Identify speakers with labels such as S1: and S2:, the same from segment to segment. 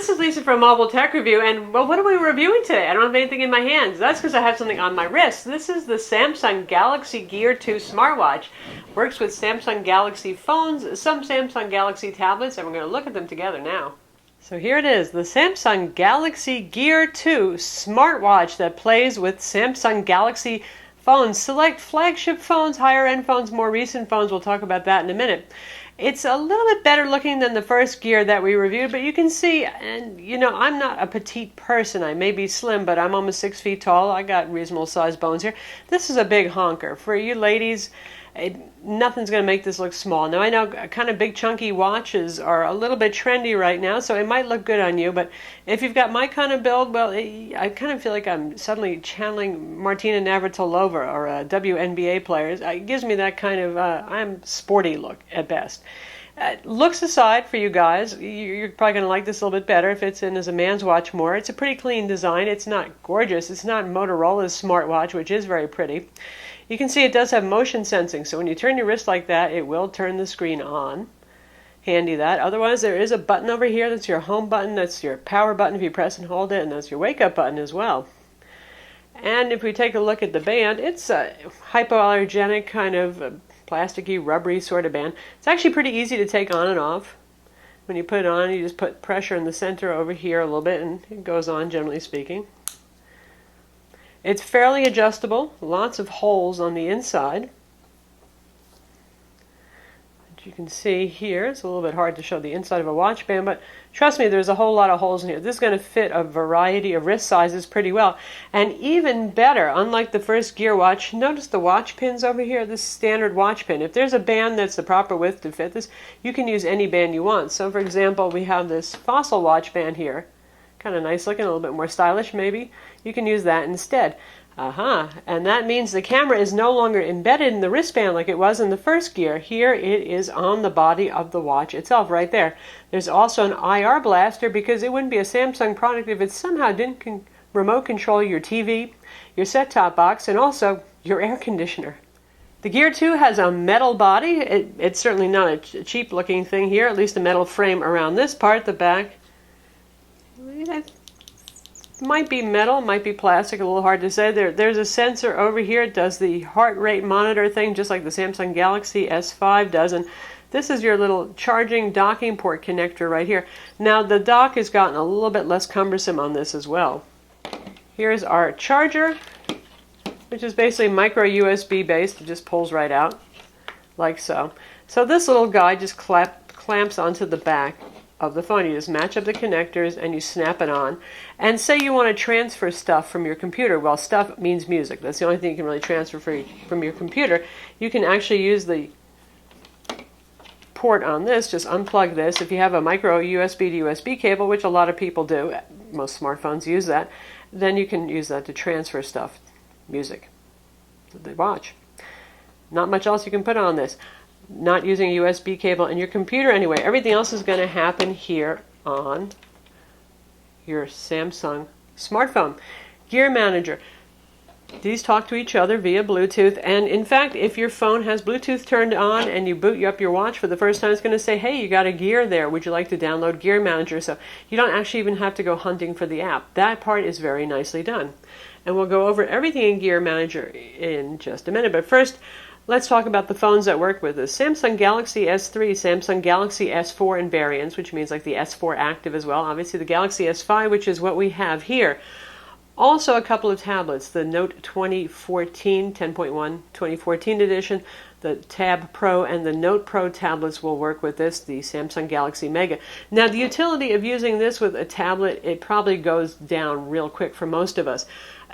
S1: this is Lisa from Mobile Tech Review, and well, what are we reviewing today? I don't have anything in my hands. That's because I have something on my wrist. This is the Samsung Galaxy Gear 2 smartwatch. Works with Samsung Galaxy phones, some Samsung Galaxy tablets, and we're going to look at them together now. So here it is, the Samsung Galaxy Gear 2 smartwatch that plays with Samsung Galaxy phones. Select flagship phones, higher end phones, more recent phones. We'll talk about that in a minute. It's a little bit better looking than the first Gear that we reviewed, but you can see, and you know, I'm not a petite person. I may be slim, but I'm almost 6 feet tall. I got reasonable sized bones here. This is a big honker. For you ladies, nothing's going to make this look small. Now I know kind of big chunky watches are a little bit trendy right now, so it might look good on you, but if you've got my kind of build, well, I kind of feel like I'm suddenly channeling Martina Navratilova or WNBA players. It gives me that kind of, I'm sporty look at best. Looks aside for you guys, you're probably going to like this a little bit better. It fits in as a man's watch more. It's a pretty clean design. It's not gorgeous. It's not Motorola's smartwatch, which is very pretty. You can see it does have motion sensing, so when you turn your wrist like that, it will turn the screen on. Handy that. Otherwise, there is a button over here. That's your home button. That's your power button if you press and hold it, and that's your wake-up button as well. And if we take a look at the band, it's a hypoallergenic kind of plasticky, rubbery sort of band. It's actually pretty easy to take on and off. When you put it on, you just put pressure in the center over here a little bit, and it goes on, generally speaking. It's fairly adjustable, lots of holes on the inside. As you can see here, it's a little bit hard to show the inside of a watch band, but trust me, there's a whole lot of holes in here. This is going to fit a variety of wrist sizes pretty well. And even better, unlike the first Gear watch, notice the watch pins over here, this standard watch pin. If there's a band that's the proper width to fit this, you can use any band you want. So for example, we have this Fossil watch band here. Kind of nice looking, a little bit more stylish maybe. You can use that instead. And that means the camera is no longer embedded in the wristband like it was in the first Gear. Here it is on the body of the watch itself, right there. There's also an IR blaster because it wouldn't be a Samsung product if it somehow didn't remote control your TV, your set-top box, and also your air conditioner. The Gear 2 has a metal body. It's certainly not a cheap looking thing here, at least a metal frame around this part, the back. It might be metal, might be plastic, a little hard to say. There's a sensor over here. It does the heart rate monitor thing, just like the Samsung Galaxy S5 does. And this is your little charging docking port connector right here. Now, the dock has gotten a little bit less cumbersome on this as well. Here's our charger, which is basically micro USB based. It just pulls right out, like so. So this little guy just clamps onto the back of the phone. You just match up the connectors and you snap it on. And say you want to transfer stuff from your computer. Well, stuff means music. That's the only thing you can really transfer from your computer. You can actually use the port on this. Just unplug this. If you have a micro USB to USB cable, which a lot of people do, most smartphones use that, then you can use that to transfer stuff, music, that they watch. Not much else you can put on this. Not using a USB cable in your computer anyway. Everything else is going to happen here on your Samsung smartphone. Gear Manager. These talk to each other via Bluetooth, and in fact, if your phone has Bluetooth turned on and you boot up your watch for the first time, it's going to say, hey, you got a Gear there. Would you like to download Gear Manager? So you don't actually even have to go hunting for the app. That part is very nicely done. And we'll go over everything in Gear Manager in just a minute. But first, let's talk about the phones that work with this. Samsung Galaxy S3, Samsung Galaxy S4 in variants, which means like the S4 Active as well. Obviously the Galaxy S5, which is what we have here. Also a couple of tablets, the Note 2014, 10.1 2014 edition, the Tab Pro and the Note Pro tablets will work with this, the Samsung Galaxy Mega. Now the utility of using this with a tablet, it probably goes down real quick for most of us.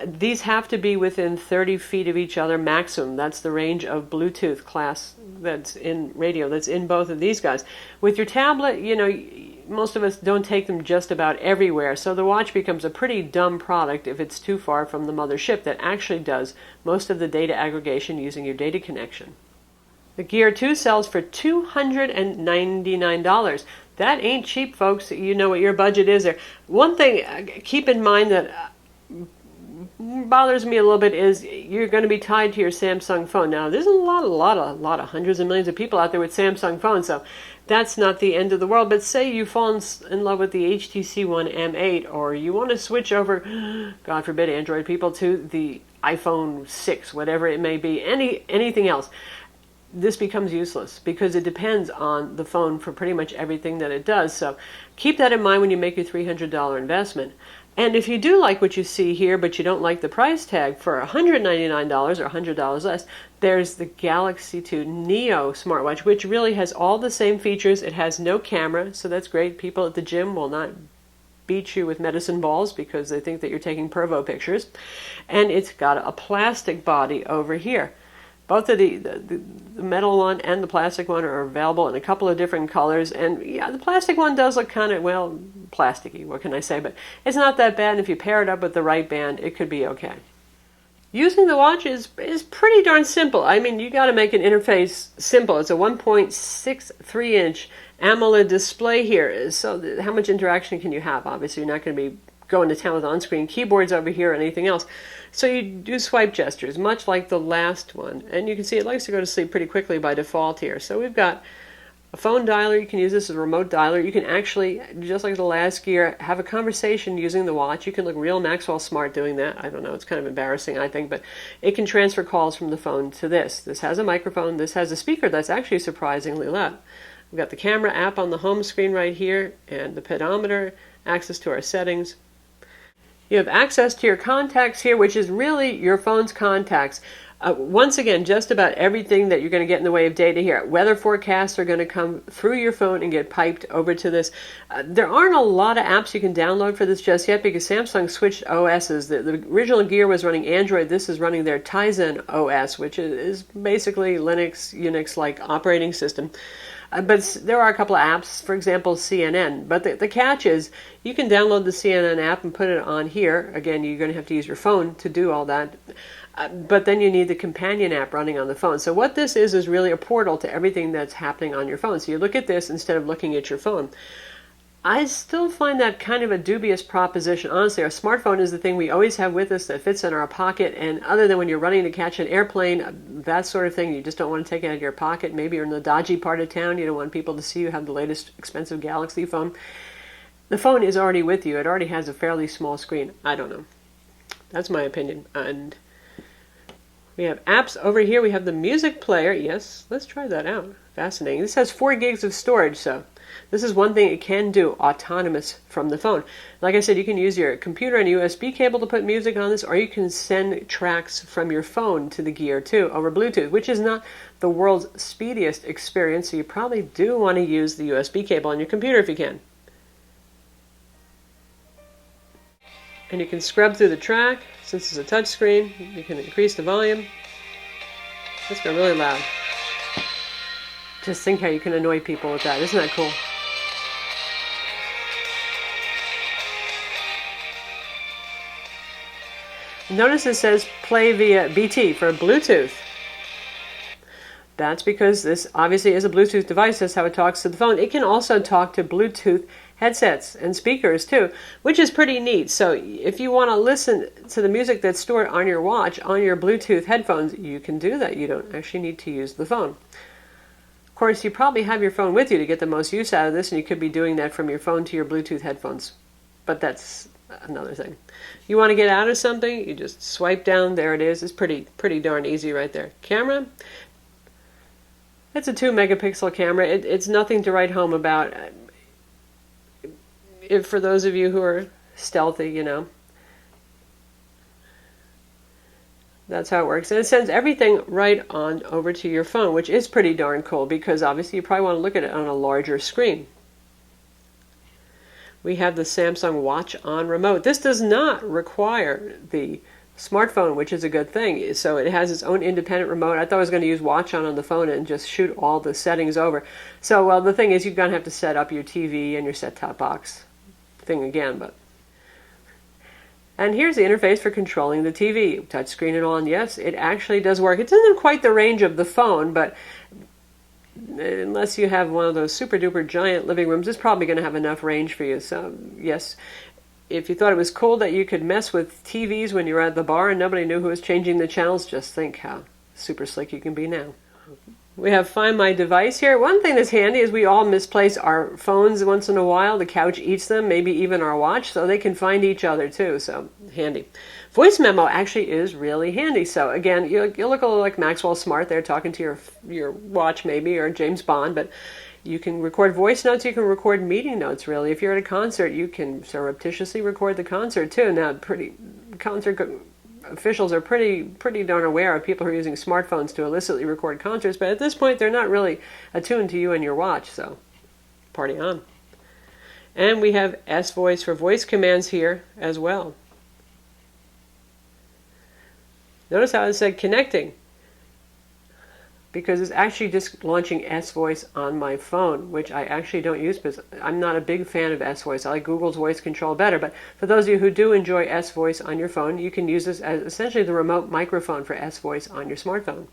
S1: These have to be within 30 feet of each other maximum. That's the range of Bluetooth class that's in radio, that's in both of these guys. With your tablet, you know, most of us don't take them just about everywhere, so the watch becomes a pretty dumb product if it's too far from the mothership that actually does most of the data aggregation using your data connection. The Gear 2 sells for $299. That ain't cheap, folks. You know what your budget is there. One thing, keep in mind that bothers me a little bit is you're going to be tied to your Samsung phone. Now, there's a lot of hundreds of millions of people out there with Samsung phones, so that's not the end of the world. But say you fall in love with the HTC One M8, or you want to switch over, God forbid, Android people, to the iPhone 6, whatever it may be, anything else. This becomes useless because it depends on the phone for pretty much everything that it does. So keep that in mind when you make your $300 investment. And if you do like what you see here, but you don't like the price tag, for $199 or $100 less, there's the Galaxy II Neo smartwatch, which really has all the same features. It has no camera, so that's great. People at the gym will not beat you with medicine balls because they think that you're taking pervo pictures. And it's got a plastic body over here. Both of the metal one and the plastic one are available in a couple of different colors. And yeah, the plastic one does look kind of, well, plasticky, what can I say? But it's not that bad. And if you pair it up with the right band, it could be okay. Using the watch is pretty darn simple. I mean, you got to make an interface simple. It's a 1.63-inch AMOLED display here. So how much interaction can you have? Obviously, you're not going to be going to town with on-screen keyboards over here or anything else. So you do swipe gestures, much like the last one. And you can see it likes to go to sleep pretty quickly by default here. So we've got a phone dialer. You can use this as a remote dialer. You can actually, just like the last gear, have a conversation using the watch. You can look real Maxwell smart doing that. I don't know, it's kind of embarrassing, I think, but it can transfer calls from the phone to this. This has a microphone. This has a speaker that's actually surprisingly loud. We've got the camera app on the home screen right here, and the pedometer, access to our settings. You have access to your contacts here, which is really your phone's contacts. Once again, just about everything that you're going to get in the way of data here. Weather forecasts are going to come through your phone and get piped over to this. There aren't a lot of apps you can download for this just yet because Samsung switched OSs. The original Gear was running Android. This is running their Tizen OS, which is basically Linux, Unix-like operating system. But there are a couple of apps, for example, CNN. But the catch is you can download the CNN app and put it on here. Again, you're going to have to use your phone to do all that. But then you need the companion app running on the phone. So what this is really a portal to everything that's happening on your phone. So you look at this instead of looking at your phone. I still find that kind of a dubious proposition. Honestly, our smartphone is the thing we always have with us that fits in our pocket. And other than when you're running to catch an airplane, that sort of thing, you just don't want to take it out of your pocket. Maybe you're in the dodgy part of town. You don't want people to see you have the latest expensive Galaxy phone. The phone is already with you. It already has a fairly small screen. I don't know. That's my opinion. And we have apps over here. We have the music player. Yes, let's try that out. Fascinating. This has 4 gigs of storage, so this is one thing it can do, autonomous from the phone. Like I said, you can use your computer and USB cable to put music on this, or you can send tracks from your phone to the Gear 2 over Bluetooth, which is not the world's speediest experience, so you probably do want to use the USB cable on your computer if you can. And you can scrub through the track. Since it's a touch screen, you can increase the volume. Let's go really loud. Just think how you can annoy people with that. Isn't that cool? Notice it says play via BT for Bluetooth. That's because this obviously is a Bluetooth device. That's how it talks to the phone. It can also talk to Bluetooth headsets and speakers too, which is pretty neat. So if you want to listen to the music that's stored on your watch, on your Bluetooth headphones, you can do that. You don't actually need to use the phone. Of course, you probably have your phone with you to get the most use out of this, and you could be doing that from your phone to your Bluetooth headphones. But that's another thing. You want to get out of something, you just swipe down, there it is. It's pretty darn easy right there. Camera. It's a 2 megapixel camera. It's nothing to write home about. If for those of you who are stealthy, you know. That's how it works. And it sends everything right on over to your phone, which is pretty darn cool because obviously you probably want to look at it on a larger screen. We have the Samsung Watch on remote. This does not require the smartphone, which is a good thing. So it has its own independent remote. I thought I was going to use Watch on the phone and just shoot all the settings over. So, well, the thing is you're going to have to set up your TV and your set-top box thing again, but... And here's the interface for controlling the TV. Touchscreen and all, and yes, it actually does work. It isn't quite the range of the phone, but unless you have one of those super duper giant living rooms, it's probably going to have enough range for you. So, yes, If you thought it was cool that you could mess with TVs when you were at the bar and nobody knew who was changing the channels, just think how super slick you can be now. We have Find My Device here. One thing that's handy is we all misplace our phones once in a while. The couch eats them, maybe even our watch, so they can find each other too, so handy. Voice memo actually is really handy. So again, you look a little like Maxwell Smart there talking to your watch maybe, or James Bond, but you can record voice notes, you can record meeting notes really. If you're at a concert, you can surreptitiously record the concert too. Now, concert officials are pretty darn aware of people who are using smartphones to illicitly record concerts, but at this point they're not really attuned to you and your watch, so party on. And we have S-Voice for voice commands here as well. Notice how it said connecting, because it's actually just launching S-Voice on my phone, which I actually don't use because I'm not a big fan of S-Voice. I like Google's voice control better, but for those of you who do enjoy S-Voice on your phone, you can use this as essentially the remote microphone for S-Voice on your smartphone.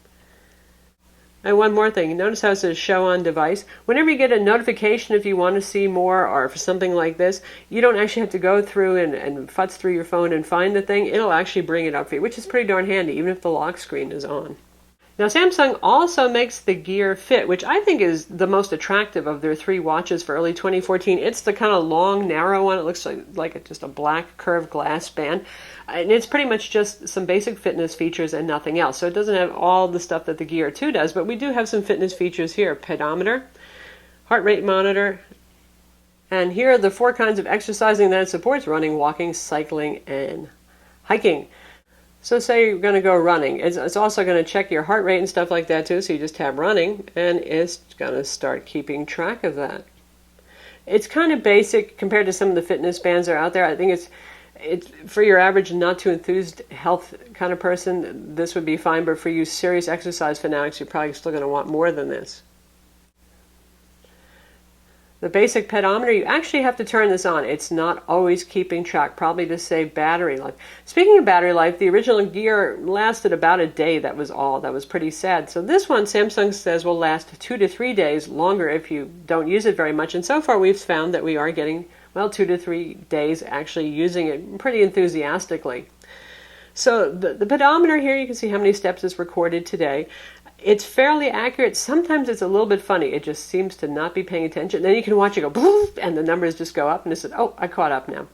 S1: And one more thing, notice how it says show on device. Whenever you get a notification if you want to see more or for something like this, you don't actually have to go through and futz through your phone and find the thing. It'll actually bring it up for you, which is pretty darn handy, even if the lock screen is on. Now, Samsung also makes the Gear Fit, which I think is the most attractive of their three watches for early 2014. It's the kind of long, narrow one. It looks like just a black curved glass band. And it's pretty much just some basic fitness features and nothing else. So it doesn't have all the stuff that the Gear 2 does, but we do have some fitness features here. Pedometer, heart rate monitor, and here are the 4 kinds of exercising that it supports: running, walking, cycling, and hiking. So say you're going to go running. It's also going to check your heart rate and stuff like that too, so you just tap running, and it's going to start keeping track of that. It's kind of basic compared to some of the fitness bands that are out there. I think it's for your average not too enthused health kind of person, this would be fine, but for you serious exercise fanatics, you're probably still going to want more than this. The basic pedometer, you actually have to turn this on. It's not always keeping track, probably to save battery life. Speaking of battery life, the original Gear lasted about a day, that was all. That was pretty sad. So this one, Samsung says, will last 2 to 3 days longer if you don't use it very much. And so far we've found that we are getting, 2 to 3 days actually using it pretty enthusiastically. So the pedometer here, you can see how many steps is recorded today. It's fairly accurate. Sometimes it's a little bit funny. It just seems to not be paying attention. Then you can watch it go, boop, and the numbers just go up, and it says, oh, I caught up now.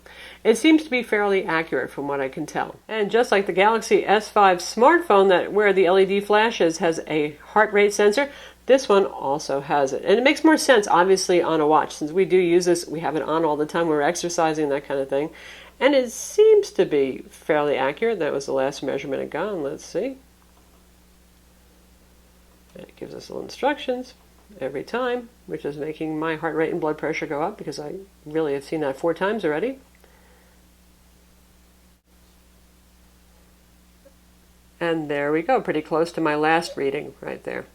S1: It seems to be fairly accurate from what I can tell. And just like the Galaxy S5 smartphone, where the LED flashes has a heart rate sensor, this one also has it. And it makes more sense, obviously, on a watch. Since we do use this, we have it on all the time. We're exercising, that kind of thing. And it seems to be fairly accurate. That was the last measurement it got. Let's see. And it gives us little instructions every time, which is making my heart rate and blood pressure go up because I really have seen that 4 times already. And there we go, pretty close to my last reading right there.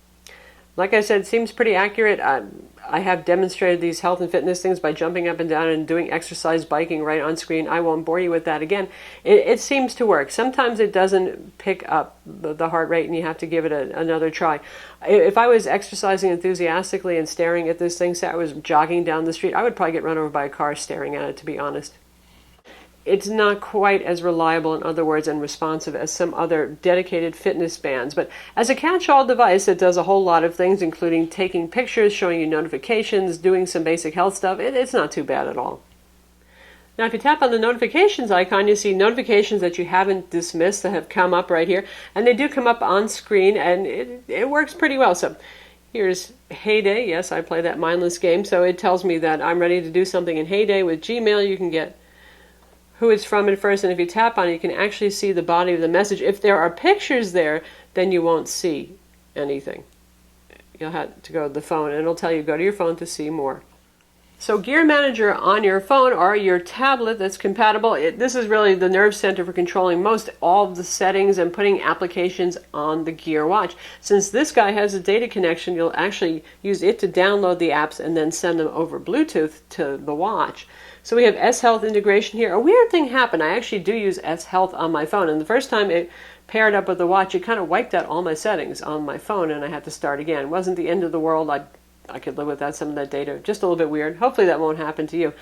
S1: Like I said, it seems pretty accurate. I have demonstrated these health and fitness things by jumping up and down and doing exercise biking right on screen. I won't bore you with that again. It seems to work. Sometimes it doesn't pick up the heart rate and you have to give it another try. If I was exercising enthusiastically and staring at this thing, say I was jogging down the street, I would probably get run over by a car staring at it, to be honest. It's not quite as reliable, in other words, and responsive as some other dedicated fitness bands. But as a catch-all device, it does a whole lot of things, including taking pictures, showing you notifications, doing some basic health stuff. It's not too bad at all. Now, if you tap on the notifications icon, you see notifications that you haven't dismissed that have come up right here. And they do come up on screen, and it works pretty well. So here's Heyday. Yes, I play that mindless game. So it tells me that I'm ready to do something in Heyday. With Gmail, you can get who it's from at first, and if you tap on it, you can actually see the body of the message. If there are pictures there, then you won't see anything. You'll have to go to the phone, and it'll tell you go to your phone to see more. So Gear Manager on your phone or your tablet that's compatible, this is really the nerve center for controlling all of the settings and putting applications on the Gear watch. Since this guy has a data connection, you'll actually use it to download the apps and then send them over Bluetooth to the watch. So we have S-Health integration here. A weird thing happened. I actually do use S-Health on my phone, and the first time it paired up with the watch, it kind of wiped out all my settings on my phone, and I had to start again. It wasn't the end of the world. I I could live without some of that data. Just a little bit weird. Hopefully that won't happen to you.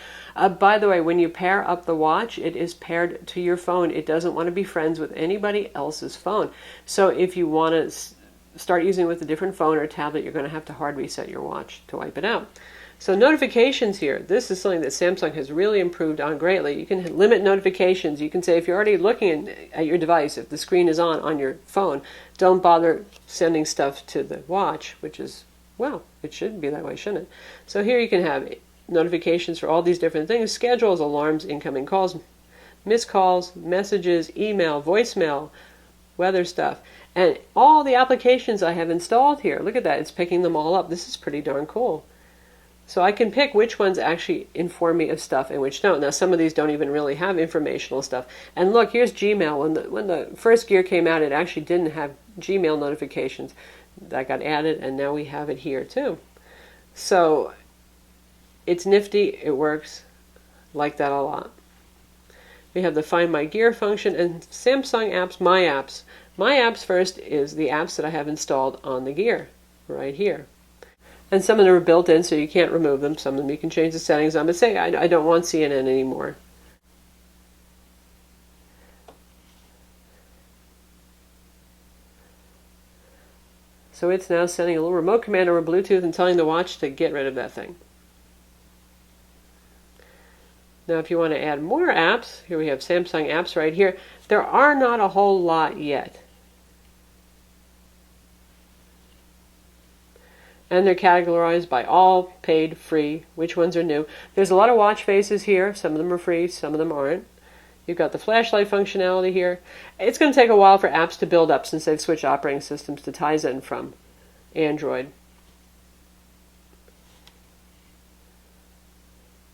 S1: By the way, when you pair up the watch, it is paired to your phone. It doesn't want to be friends with anybody else's phone. So if you want to start using it with a different phone or tablet, you're going to have to hard reset your watch to wipe it out. So notifications here, this is something that Samsung has really improved on greatly. You can limit notifications. You can say if you're already looking at your device, if the screen is on your phone, don't bother sending stuff to the watch, which is, well, it should be that way, shouldn't it? So here you can have notifications for all these different things, schedules, alarms, incoming calls, missed calls, messages, email, voicemail, weather stuff, and all the applications I have installed here. Look at that, it's picking them all up. This is pretty darn cool. So I can pick which ones actually inform me of stuff and which don't. Now some of these don't even really have informational stuff. And look, here's Gmail. When the first Gear came out, it actually didn't have Gmail notifications. That got added, and now we have it here too. So it's nifty. It works. Like that a lot. We have the Find My Gear function and Samsung apps, My Apps. My Apps first is the apps that I have installed on the Gear, right here. And some of them are built in, so you can't remove them. Some of them you can change the settings on. But say I don't want CNN anymore. So it's now sending a little remote command over Bluetooth and telling the watch to get rid of that thing. Now if you want to add more apps, here we have Samsung apps right here. There are not a whole lot yet. And they're categorized by all, paid, free, which ones are new. There's a lot of watch faces here. Some of them are free, some of them aren't. You've got the flashlight functionality here. It's going to take a while for apps to build up since they've switched operating systems to Tizen from Android.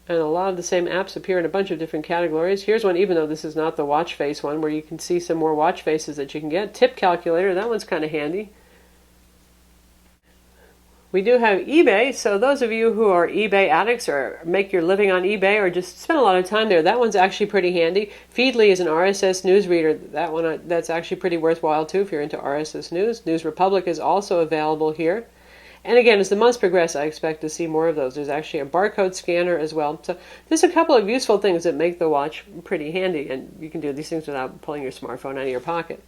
S1: And a lot of the same apps appear in a bunch of different categories. Here's one, even though this is not the watch face one, where you can see some more watch faces that you can get. Tip calculator, that one's kind of handy. We do have eBay, so those of you who are eBay addicts or make your living on eBay or just spend a lot of time there, that one's actually pretty handy. Feedly is an RSS news reader. That one, that's actually pretty worthwhile too if you're into RSS news. News Republic is also available here. And again, as the months progress, I expect to see more of those. There's actually a barcode scanner as well. So there's a couple of useful things that make the watch pretty handy, and you can do these things without pulling your smartphone out of your pocket.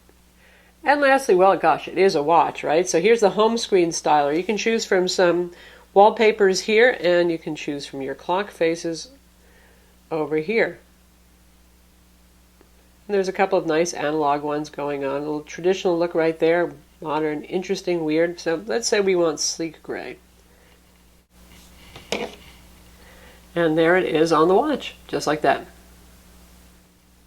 S1: And lastly, well, gosh, it is a watch, right? So here's the home screen styler. You can choose from some wallpapers here, and you can choose from your clock faces over here. And there's a couple of nice analog ones going on. A little traditional look right there, modern, interesting, weird. So let's say we want sleek gray. And there it is on the watch, just like that.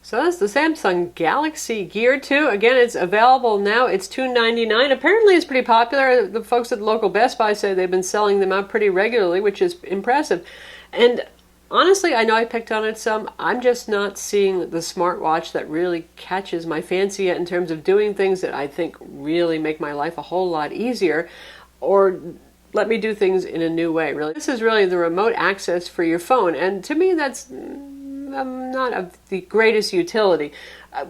S1: So that's the Samsung Galaxy Gear 2. Again, it's available now. It's $299. Apparently it's pretty popular. The folks at the local Best Buy say they've been selling them out pretty regularly, which is impressive. And honestly, I know I picked on it some. I'm just not seeing the smartwatch that really catches my fancy yet in terms of doing things that I think really make my life a whole lot easier or let me do things in a new way. Really, this is really the remote access for your phone. And to me, that's not of the greatest utility.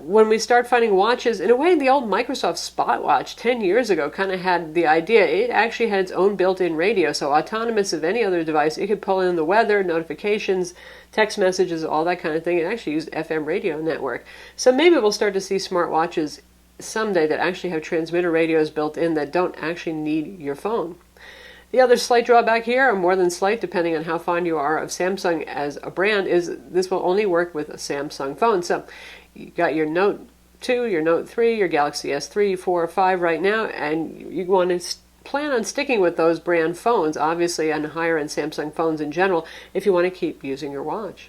S1: When we start finding watches, in a way, the old Microsoft Spot watch 10 years ago kind of had the idea. It actually had its own built-in radio, so autonomous of any other device. It could pull in the weather, notifications, text messages, all that kind of thing. It actually used FM radio network. So maybe we'll start to see smartwatches someday that actually have transmitter radios built in that don't actually need your phone. The other slight drawback here, or more than slight depending on how fond you are of Samsung as a brand, is this will only work with a Samsung phone. So you got your Note 2, your Note 3, your Galaxy S3, 4, 5 right now, and you want to plan on sticking with those brand phones, obviously, and higher-end Samsung phones in general, if you want to keep using your watch.